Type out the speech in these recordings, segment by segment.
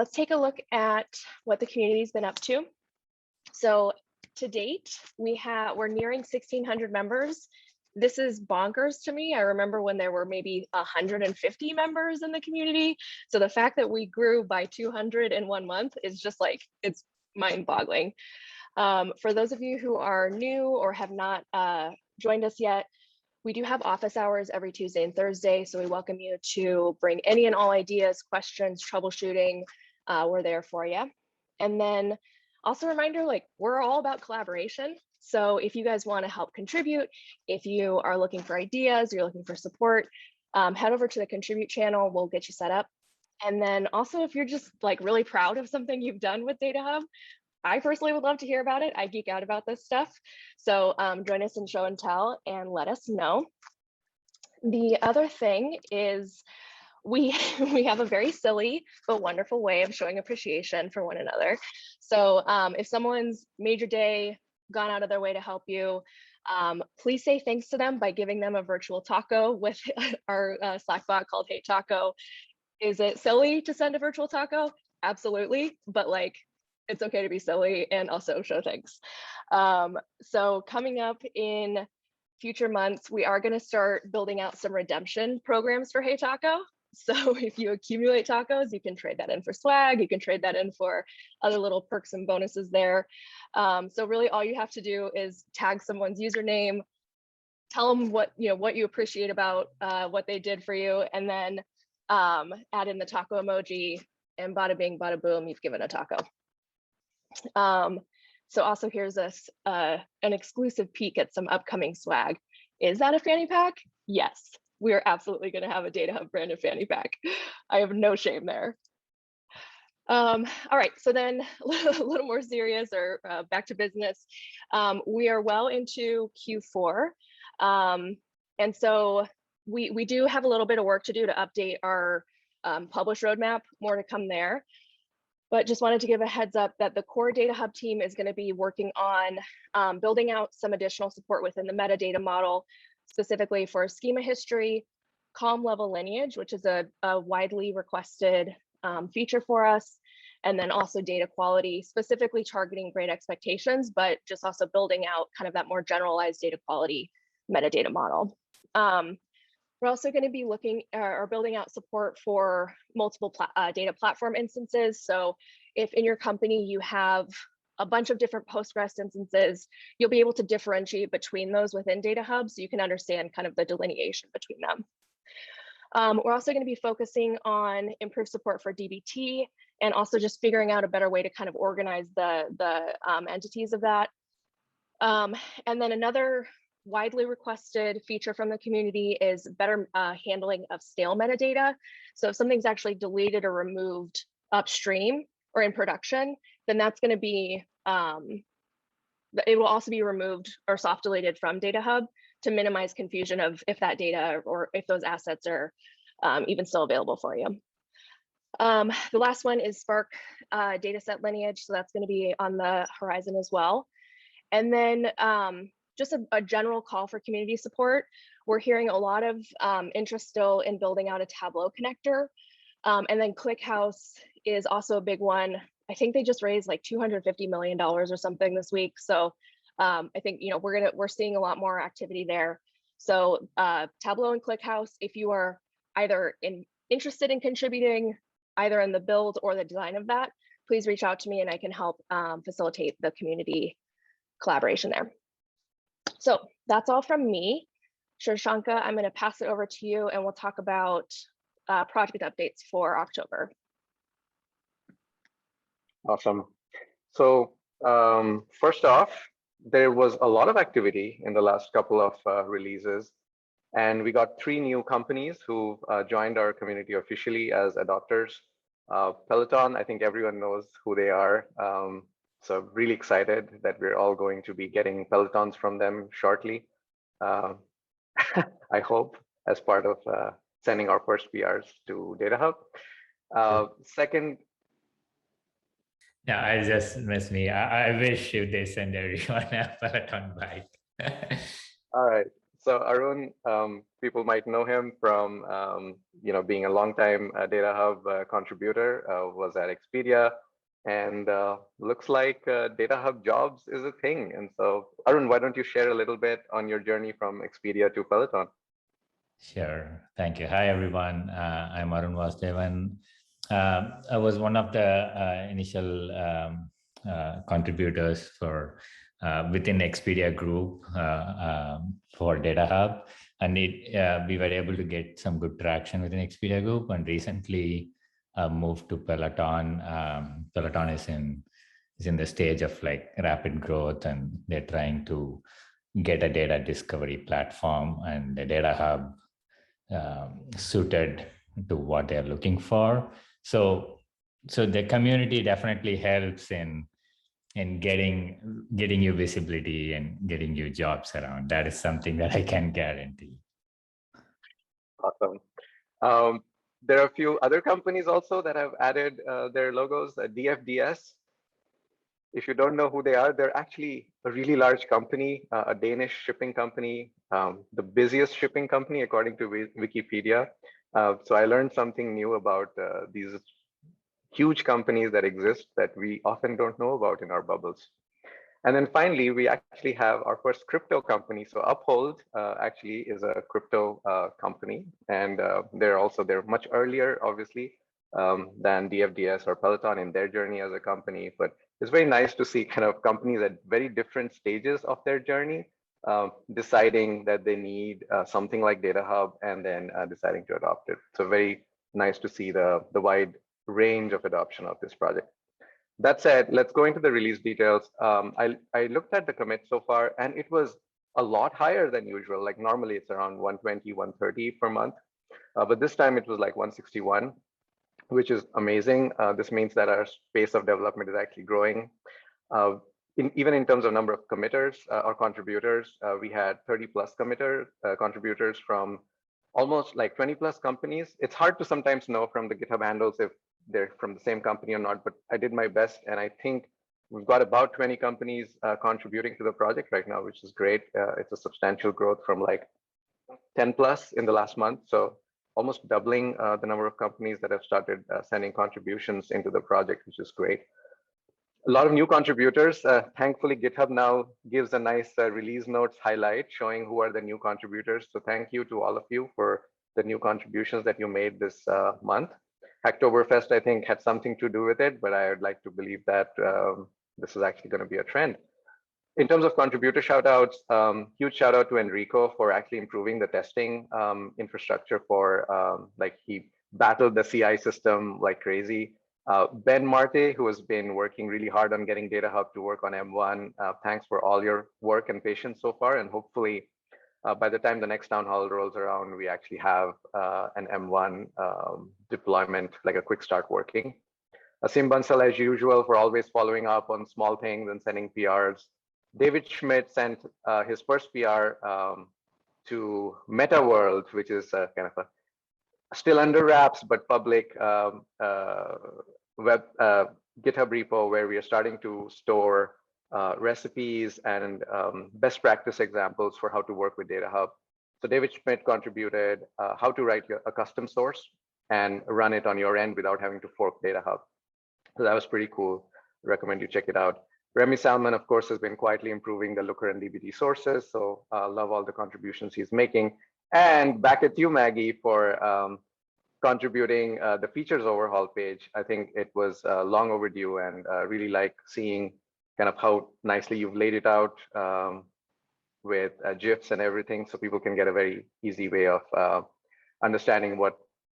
let's take a look at what the community's been up to. So to date, we're nearing 1,600 members. This is bonkers to me. I remember when there were maybe 150 members in the community. So the fact that we grew by 200 in 1 month is just like, it's mind-boggling. For those of you who are new or have not joined us yet, we do have office hours every Tuesday and Thursday. So we welcome you to bring any and all ideas, questions, troubleshooting. We're there for you. And then also a reminder, like, we're all about collaboration. So if you guys want to help contribute, if you are looking for ideas, you're looking for support, head over to the contribute channel. We'll get you set up. And then also, if you're just like really proud of something you've done with DataHub, I personally would love to hear about it. I geek out about this stuff. So join us in show and tell and let us know. The other thing is we have a very silly but wonderful way of showing appreciation for one another. So if someone's made your day, gone out of their way to help you, please say thanks to them by giving them a virtual taco with our Slack bot called Hey Taco. Is it silly to send a virtual taco? Absolutely, but like, it's okay to be silly and also show thanks. So coming up in future months, we are going to start building out some redemption programs for Hey Taco. So if you accumulate tacos, you can trade that in for swag. You can trade that in for other little perks and bonuses there. So really all you have to do is tag someone's username, tell them what you appreciate about what they did for you, and then add in the taco emoji, and bada bing, bada boom, you've given a taco. So also here's an exclusive peek at some upcoming swag. Is that a fanny pack? Yes, we are absolutely going to have a DataHub branded fanny pack. I have no shame there. All right, so then a little more serious, or back to business. We are well into Q4. And so we do have a little bit of work to do to update our publish roadmap, more to come there. But just wanted to give a heads up that the core DataHub team is going to be working on building out some additional support within the metadata model, specifically for schema history, column level lineage, which is a widely requested feature for us, and then also data quality, specifically targeting grade expectations, but just also building out kind of that more generalized data quality metadata model. We're also going to be looking or building out support for multiple data platform instances. So if in your company you have a bunch of different Postgres instances, you'll be able to differentiate between those within DataHub so you can understand kind of the delineation between them. We're also going to be focusing on improved support for DBT and also just figuring out a better way to kind of organize the entities of that. And then another widely requested feature from the community is better handling of stale metadata. So if something's actually deleted or removed upstream or in production, then that's going to be, it will also be removed or soft deleted from DataHub to minimize confusion of if that data or if those assets are even still available for you. The last one is Spark dataset lineage. So that's going to be on the horizon as well. And then just a general call for community support. We're hearing a lot of interest still in building out a Tableau connector. And then ClickHouse is also a big one. I think they just raised like $250 million or something this week. So I think we're seeing a lot more activity there. So Tableau and ClickHouse, if you are either interested in contributing either in the build or the design of that, please reach out to me and I can help facilitate the community collaboration there. So that's all from me. Shirshanka, I'm going to pass it over to you and we'll talk about project updates for October. Awesome. So first off, there was a lot of activity in the last couple of releases, and we got 3 new companies who joined our community officially as adopters. Peloton, I think everyone knows who they are. So really excited that we're all going to be getting Pelotons from them shortly. I hope as part of sending our first PRs to DataHub. Second. Yeah, I just miss me. I wish they send everyone a Peloton bike. All right. So Arun, people might know him from being a longtime DataHub contributor, was at Expedia, and looks like DataHub jobs is a thing. And so Arun, why don't you share a little bit on your journey from Expedia to Peloton? Sure. Thank you. Hi, everyone. I'm Arun Vasudevan. I was one of the initial contributors for within Expedia group for DataHub. And we were able to get some good traction within Expedia group, and recently moved to Peloton. Peloton is in the stage of like rapid growth, and they're trying to get a data discovery platform, and the DataHub suited to what they're looking for. So the community definitely helps in getting you visibility and getting you jobs around. That is something that I can guarantee. Awesome. There are a few other companies also that have added their logos. DFDS. If you don't know who they are, they're actually a really large company, a Danish shipping company, the busiest shipping company according to Wikipedia. So I learned something new about these huge companies that exist that we often don't know about in our bubbles. And then finally, we actually have our first crypto company. So Uphold actually is a crypto company, and they're much earlier, obviously, than DFDS or Peloton in their journey as a company. But it's very nice to see kind of companies at very different stages of their journey, deciding that they need something like DataHub and then deciding to adopt it. So very nice to see the wide range of adoption of this project. That said, let's go into the release details. I looked at the commit so far, and it was a lot higher than usual. Like normally it's around 120, 130 per month. But this time it was like 161, which is amazing. This means that our pace of development is actually growing. Even in terms of number of committers or contributors, we had 30 plus contributors from almost like 20 plus companies. It's hard to sometimes know from the GitHub handles if they're from the same company or not, but I did my best. And I think we've got about 20 companies contributing to the project right now, which is great. It's a substantial growth from like 10 plus in the last month. So almost doubling the number of companies that have started sending contributions into the project, which is great. A lot of new contributors. Thankfully, GitHub now gives a nice release notes highlight showing who are the new contributors. So thank you to all of you for the new contributions that you made this month. Hacktoberfest, I think, had something to do with it, but I would like to believe that this is actually going to be a trend. In terms of contributor shoutouts, huge shout out to Enrico for actually improving the testing infrastructure for like he battled the CI system like crazy. Ben Marte, who has been working really hard on getting DataHub to work on M1. Thanks for all your work and patience so far. And hopefully by the time the next town hall rolls around, we actually have an M1 deployment, like a quick start working. Sim Bansal, as usual, for always following up on small things and sending PRs. David Schmidt sent his first PR to Meta World, which is kind of a still under wraps, but public web GitHub repo where we are starting to store recipes and best practice examples for how to work with DataHub. So David Schmidt contributed how to write a custom source and run it on your end without having to fork DataHub. So that was pretty cool. Recommend you check it out. Remy Salmon, of course, has been quietly improving the Looker and DBT sources. So love all the contributions he's making. And back at you, Maggie, for contributing the features overhaul page. I think it was long overdue, and really like seeing kind of how nicely you've laid it out with GIFs and everything, so people can get a very easy way of understanding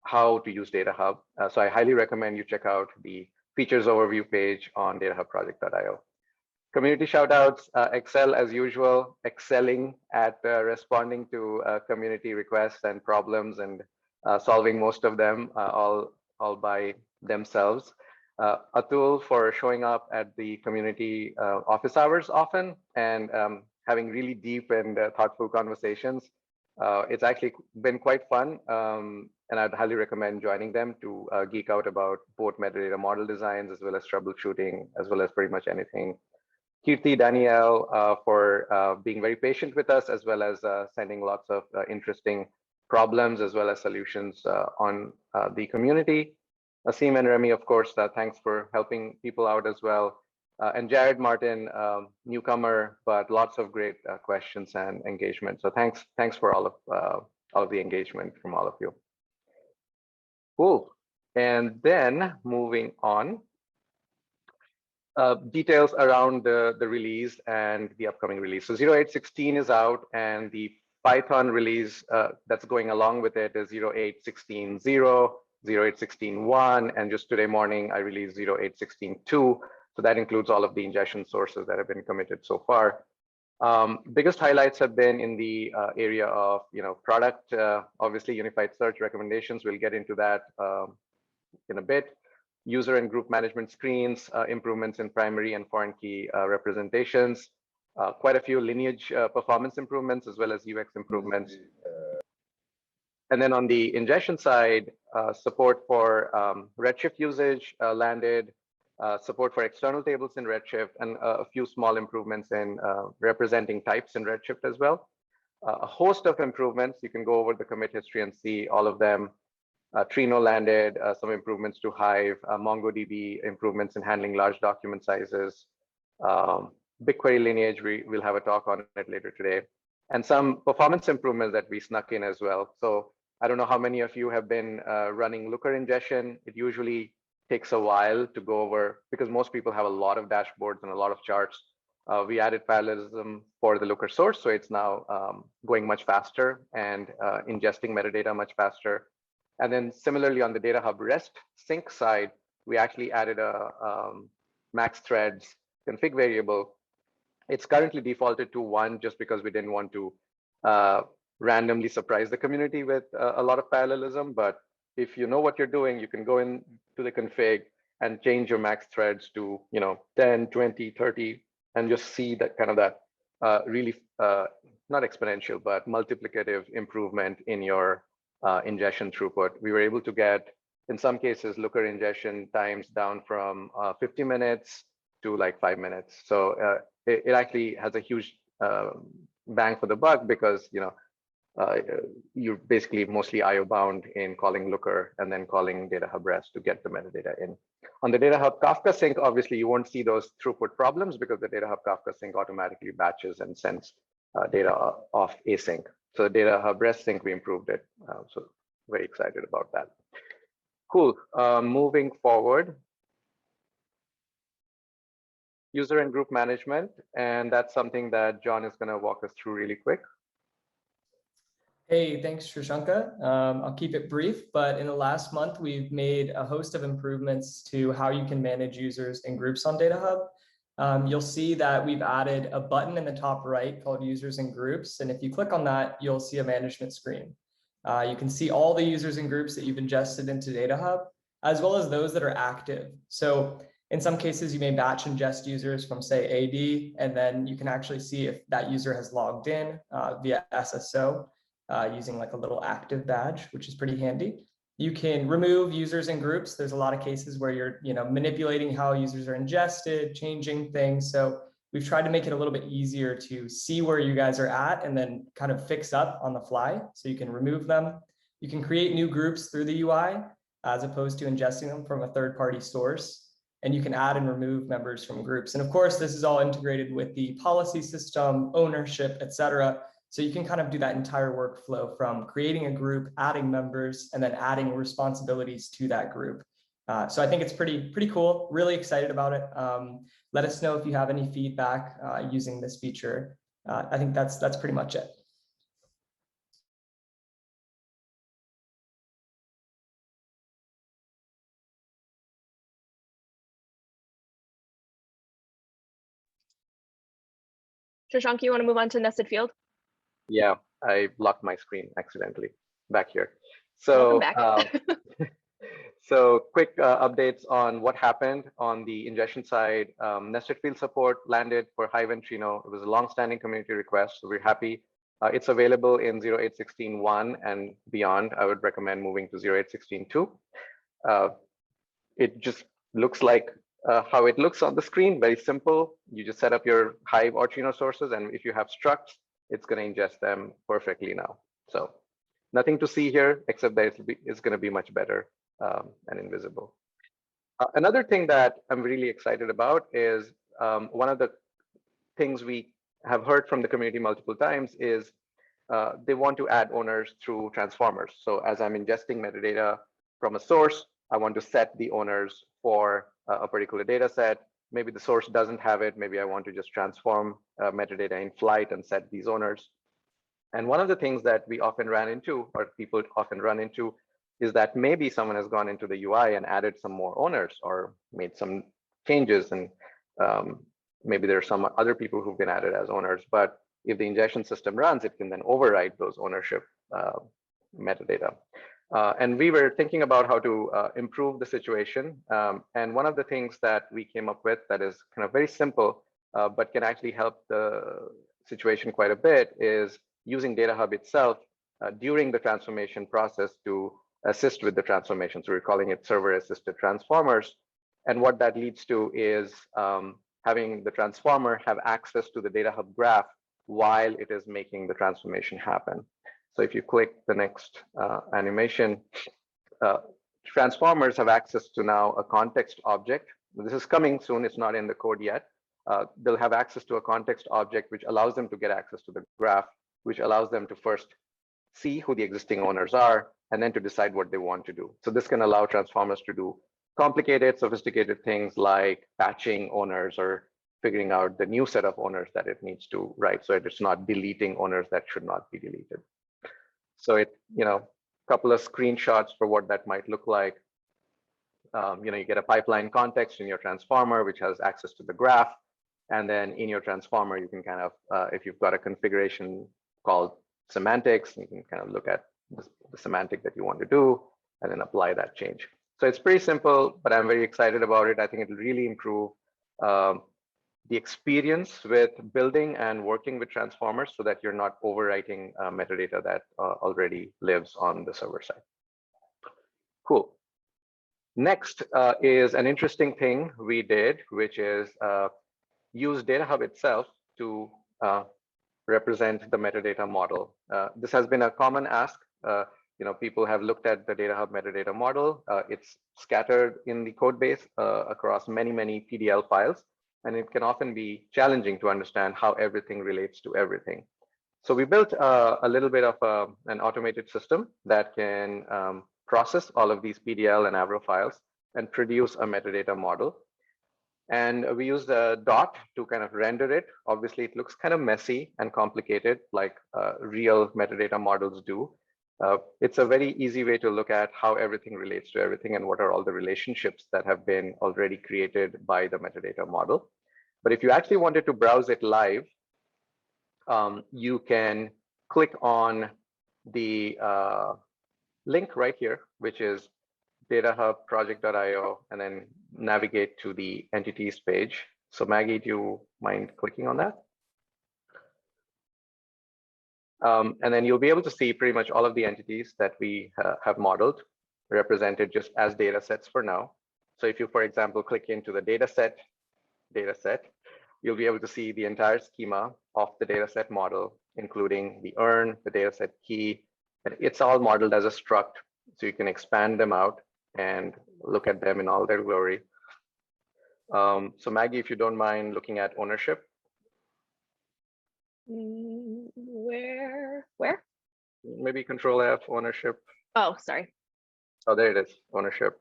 how to use DataHub. So I highly recommend you check out the features overview page on datahubproject.io. Community shoutouts, Excel as usual, excelling at responding to community requests and problems and solving most of them all by themselves. Atul for showing up at the community office hours often and having really deep and thoughtful conversations. It's actually been quite fun, and I'd highly recommend joining them to geek out about both metadata model designs as well as troubleshooting, as well as pretty much anything Kirti, Danielle, for being very patient with us, as well as sending lots of interesting problems as well as solutions on the community. Asim and Remy, of course, thanks for helping people out as well. And Jared Martin, newcomer, but lots of great questions and engagement. So thanks for all of the engagement from all of you. Cool. And then moving on, details around the release and the upcoming release. So 0816 is out, and the Python release that's going along with it is 0816.0, 0816.1, and just today morning I released 0816.2. So that includes all of the ingestion sources that have been committed so far. Biggest highlights have been in the area of product, obviously unified search recommendations. We'll get into that in a bit. User and group management screens, improvements in primary and foreign key representations, quite a few lineage performance improvements as well as UX improvements. And then on the ingestion side, support for Redshift usage landed, support for external tables in Redshift, and a few small improvements in representing types in Redshift as well. A host of improvements. You can go over the commit history and see all of them. Trino landed, some improvements to Hive, MongoDB improvements in handling large document sizes, BigQuery lineage, we'll have a talk on it later today, and some performance improvements that we snuck in as well. So I don't know how many of you have been running Looker ingestion. It usually takes a while to go over because most people have a lot of dashboards and a lot of charts. We added parallelism for the Looker source, so it's now going much faster and ingesting metadata much faster. And then similarly on the DataHub REST sync side, we actually added a max threads config variable. It's currently defaulted to 1 just because we didn't want to randomly surprise the community with a lot of parallelism. But if you know what you're doing, you can go into the config and change your max threads to 10, 20, 30, and just see that kind of that really not exponential, but multiplicative improvement in your ingestion throughput. We were able to get, in some cases, Looker ingestion times down from 50 minutes to like 5 minutes. So it actually has a huge bang for the buck because you're basically mostly IO bound in calling Looker and then calling DataHub REST to get the metadata in. On the DataHub Kafka sync, obviously you won't see those throughput problems because the DataHub Kafka sync automatically batches and sends data off async. So the DataHub REST sync, we improved it. So very excited about that. Cool. Moving forward. User and group management. And that's something that John is going to walk us through really quick. Hey, thanks, Shirshanka. I'll keep it brief, but in the last month, we've made a host of improvements to how you can manage users and groups on DataHub. You'll see that we've added a button in the top right called Users and Groups. And if you click on that, you'll see a management screen. You can see all the users and groups that you've ingested into DataHub, as well as those that are active. So in some cases, you may batch ingest users from, say, AD, and then you can actually see if that user has logged in via SSO using like a little active badge, which is pretty handy. You can remove users and groups. There's a lot of cases where you're manipulating how users are ingested, changing things. So we've tried to make it a little bit easier to see where you guys are at and then kind of fix up on the fly. So you can remove them. You can create new groups through the UI as opposed to ingesting them from a third-party source. And you can add and remove members from groups. And of course, this is all integrated with the policy system, ownership, et cetera. So you can kind of do that entire workflow from creating a group, adding members, and then adding responsibilities to that group. So I think it's pretty cool. Really excited about it. Let us know if you have any feedback using this feature. I think that's pretty much it. Shirshanka, you want to move on to nested field? Yeah, I locked my screen accidentally back here. So, so quick updates on what happened on the ingestion side. Nested field support landed for Hive and Trino. It was a long-standing community request, so we're happy. It's available in 0816.1 and beyond. I would recommend moving to 0816.2. It just looks like how it looks on the screen, very simple. You just set up your Hive or Trino sources, and if you have structs, it's going to ingest them perfectly now. So nothing to see here, except that it's going to be much better and invisible. Another thing that I'm really excited about is one of the things we have heard from the community multiple times is they want to add owners through transformers. So as I'm ingesting metadata from a source, I want to set the owners for a particular data set. Maybe the source doesn't have it. Maybe I want to just transform metadata in flight and set these owners. And one of the things that we often ran into, or people often run into, is that maybe someone has gone into the UI and added some more owners or made some changes, and maybe there are some other people who've been added as owners. But if the ingestion system runs, it can then override those ownership metadata. And we were thinking about how to improve the situation. And one of the things that we came up with that is kind of very simple, but can actually help the situation quite a bit, is using DataHub itself during the transformation process to assist with the transformation. So we're calling it server-assisted transformers. And what that leads to is having the transformer have access to the DataHub graph while it is making the transformation happen. So if you click the next animation, transformers have access to now a context object. This is coming soon, it's not in the code yet. They'll have access to a context object, which allows them to get access to the graph, which allows them to first see who the existing owners are, and then to decide what they want to do. So this can allow transformers to do complicated, sophisticated things like patching owners or figuring out the new set of owners that it needs to write, so it's not deleting owners that should not be deleted. So it, couple of screenshots for what that might look like. You get a pipeline context in your transformer, which has access to the graph. And then in your transformer, you can kind of, if you've got a configuration called semantics, you can kind of look at the semantic that you want to do and then apply that change. So it's pretty simple, but I'm very excited about it. I think it'll really improve the experience with building and working with transformers so that you're not overwriting metadata that already lives on the server side. Cool. Next is an interesting thing we did, which is use DataHub itself to represent the metadata model. This has been a common ask. People have looked at the DataHub metadata model. It's scattered in the code base across many, many PDL files, and it can often be challenging to understand how everything relates to everything. So we built a little bit of an automated system that can process all of these PDL and Avro files and produce a metadata model. And we use the dot to kind of render it. Obviously, it looks kind of messy and complicated, like real metadata models do. It's a very easy way to look at how everything relates to everything and what are all the relationships that have been already created by the metadata model. But if you actually wanted to browse it live, you can click on the link right here, which is datahubproject.io, and then navigate to the entities page. So Maggie, do you mind clicking on that? And then you'll be able to see pretty much all of the entities that we have modeled represented just as data sets for now. So if you, for example, click into the data set, you'll be able to see the entire schema of the data set model, including the earn, the data set key, and it's all modeled as a struct. So you can expand them out and look at them in all their glory. So Maggie, if you don't mind looking at ownership. Where? Maybe Control F, ownership. Oh, sorry. Oh, there it is, ownership.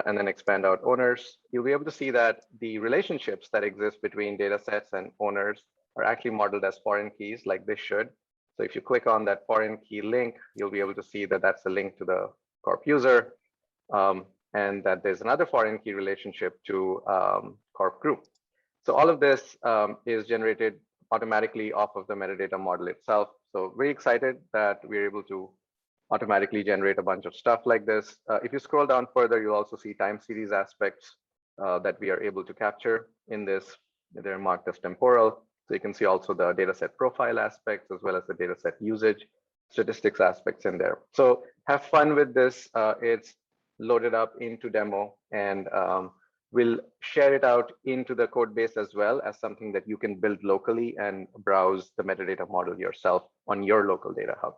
And then expand out owners. You'll be able to see that the relationships that exist between data sets and owners are actually modeled as foreign keys, like this should. So if you click on that foreign key link, you'll be able to see that that's a link to the corp user, and that there's another foreign key relationship to corp group. So all of this is generated automatically off of the metadata model itself. So very excited that we're able to automatically generate a bunch of stuff like this. If you scroll down further, you'll also see time series aspects that we are able to capture in this. They're marked as temporal. So you can see also the dataset profile aspects as well as the dataset usage statistics aspects in there. So have fun with this. It's loaded up into demo, and We'll share it out into the code base as well as something that you can build locally and browse the metadata model yourself on your local data hub.